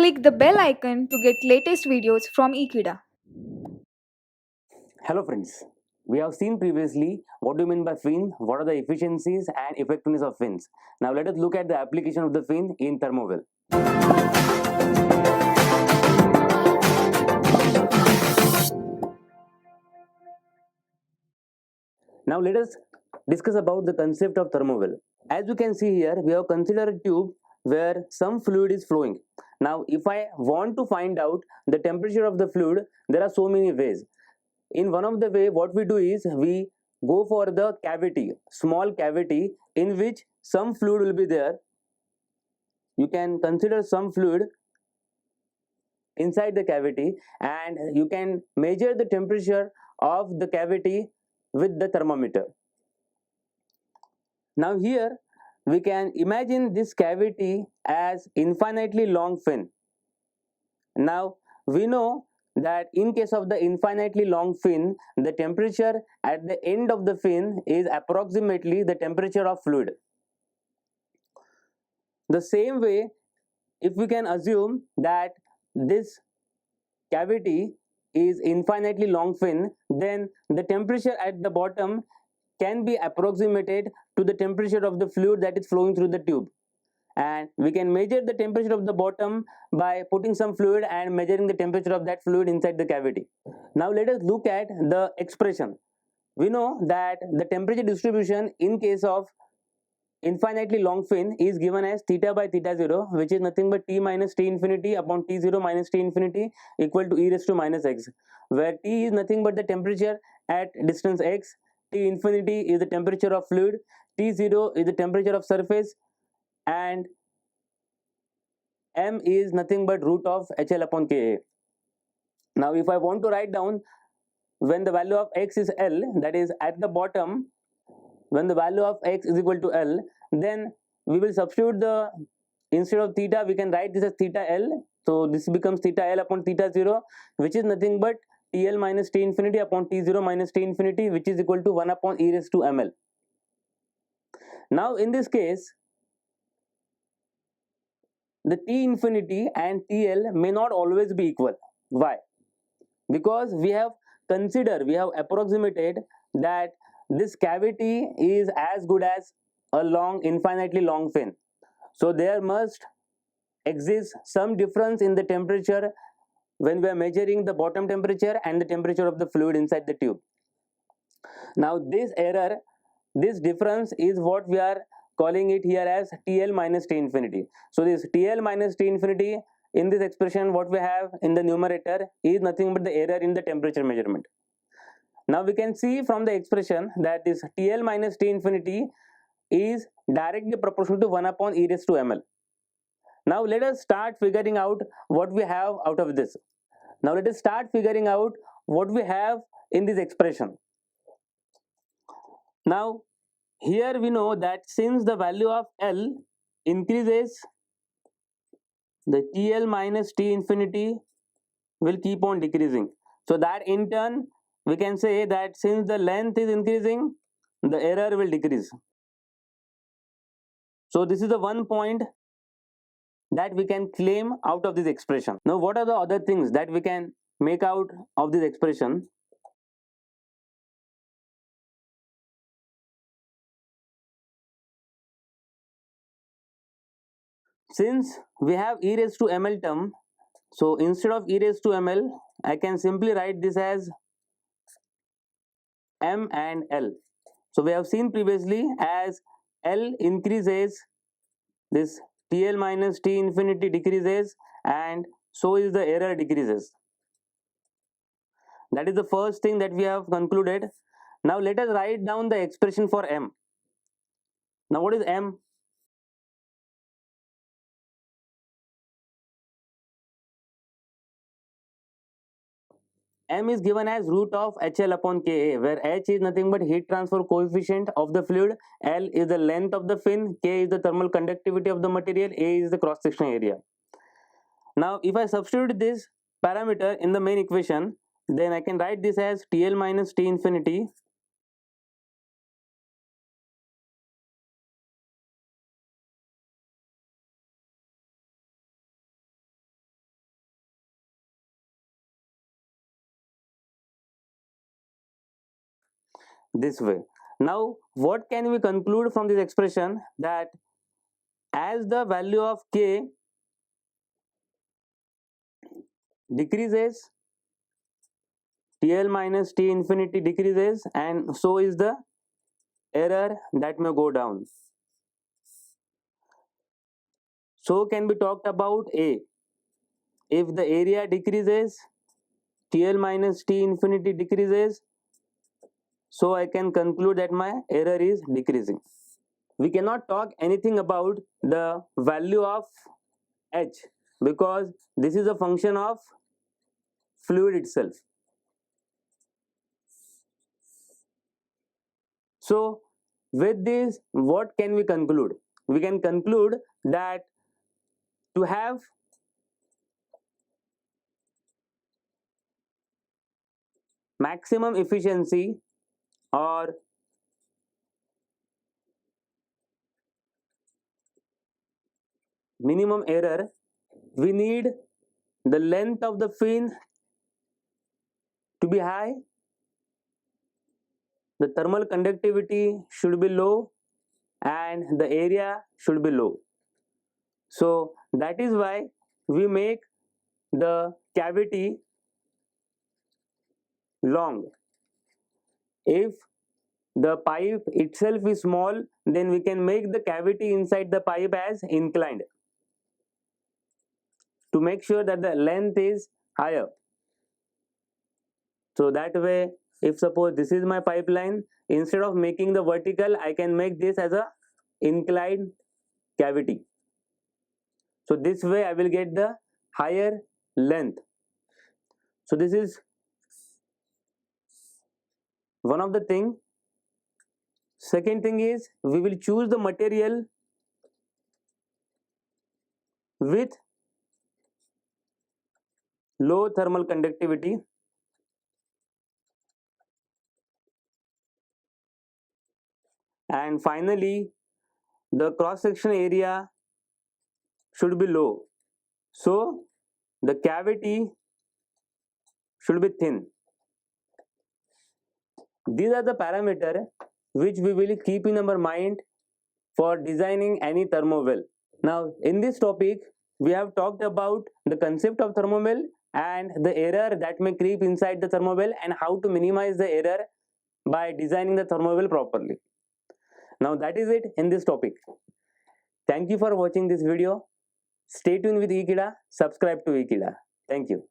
Click the bell icon to get latest videos from Ekeeda. Hello friends, we have seen previously what do you mean by fin, what are the efficiencies and effectiveness of fins. Now let us look at the application of the fin in Thermowell. Now let us discuss about the concept of Thermowell. As you can see here, we have considered a tube where some fluid is flowing. Now if I want to find out the temperature of the fluid, there are so many ways. In one of the way, what we do is we go for the cavity, small cavity in which some fluid will be there. You can consider some fluid inside the cavity and you can measure the temperature of the cavity with the thermometer. Now here we can imagine this cavity as infinitely long fin. Now we know that in case of the infinitely long fin, the temperature at the end of the fin is approximately the temperature of fluid. The same way, if we can assume that this cavity is infinitely long fin, then the temperature at the bottom can be approximated to the temperature of the fluid that is flowing through the tube. And we can measure the temperature of the bottom by putting some fluid and measuring the temperature of that fluid inside the cavity. Now let us look at the expression. We know that the temperature distribution in case of infinitely long fin is given as theta by theta 0, which is nothing but t minus t infinity upon t0 minus t infinity equal to e raised to minus x, where t is nothing but the temperature at distance x, t infinity is the temperature of fluid, t0 is the temperature of surface, and m is nothing but root of HL upon Ka. Now if I want to write down when the value of x is L, that is at the bottom, when the value of x is equal to L, then we will substitute the, instead of theta we can write this as theta L. So this becomes theta L upon theta 0, which is nothing but TL minus T infinity upon T0 minus T infinity, which is equal to 1 upon e raised to ml. Now in this case, the T infinity and TL may not always be equal. Why? Because we have approximated that this cavity is as good as a infinitely long fin. So there must exist some difference in the temperature when we are measuring the bottom temperature and the temperature of the fluid inside the tube. Now this error, this difference is what we are calling it here as TL minus T infinity. So this TL minus T infinity in this expression, what we have in the numerator is nothing but the error in the temperature measurement. Now we can see from the expression that this TL minus T infinity is directly proportional to 1 upon e raised to ml. Now let us start figuring out what we have out of this. Now let us start figuring out what we have in this expression. Now here we know that since the value of L increases, the TL minus T infinity will keep on decreasing. So that in turn we can say that since the length is increasing, the error will decrease. So this is the one point that we can claim out of this expression. Now what are the other things that we can make out of this expression? Since we have e raised to ml term, so instead of e raised to ml, I can simply write this as m and L. So we have seen previously as L increases, this TL minus T infinity decreases, and so is the error decreases. That is the first thing that we have concluded. Now let us write down the expression for m. Now what is m? M is given as root of HL upon Ka, where H is nothing but heat transfer coefficient of the fluid, L is the length of the fin, K is the thermal conductivity of the material, A is the cross sectional area. Now if I substitute this parameter in the main equation, then I can write this as TL minus T infinity this way. Now what can we conclude from this expression? That as the value of k decreases, TL minus T infinity decreases, and so is the error that may go down. So can be talked about A. If the area decreases, TL minus T infinity decreases, so I can conclude that my error is decreasing. We cannot talk anything about the value of H because this is a function of fluid itself. So with this, what can we conclude? We can conclude that to have maximum efficiency or minimum error, we need the length of the fin to be high, the thermal conductivity should be low, and the area should be low. So that is why we make the cavity long. If the pipe itself is small, then we can make the cavity inside the pipe as inclined to make sure that the length is higher. So that way, if suppose this is my pipeline, instead of making the vertical, I can make this as a inclined cavity. So this way I will get the higher length. So this is one of the thing. Second thing is we will choose the material with low thermal conductivity. And finally, the cross section area should be low. So the cavity should be thin. These are the parameters which we will keep in our mind for designing any thermowell. Now in this topic, we have talked about the concept of thermowell and the error that may creep inside the thermowell and how to minimize the error by designing the thermowell properly. Now that is it in this topic. Thank you for watching this video. Stay tuned with Ekeeda. Subscribe to Ekeeda. Thank you.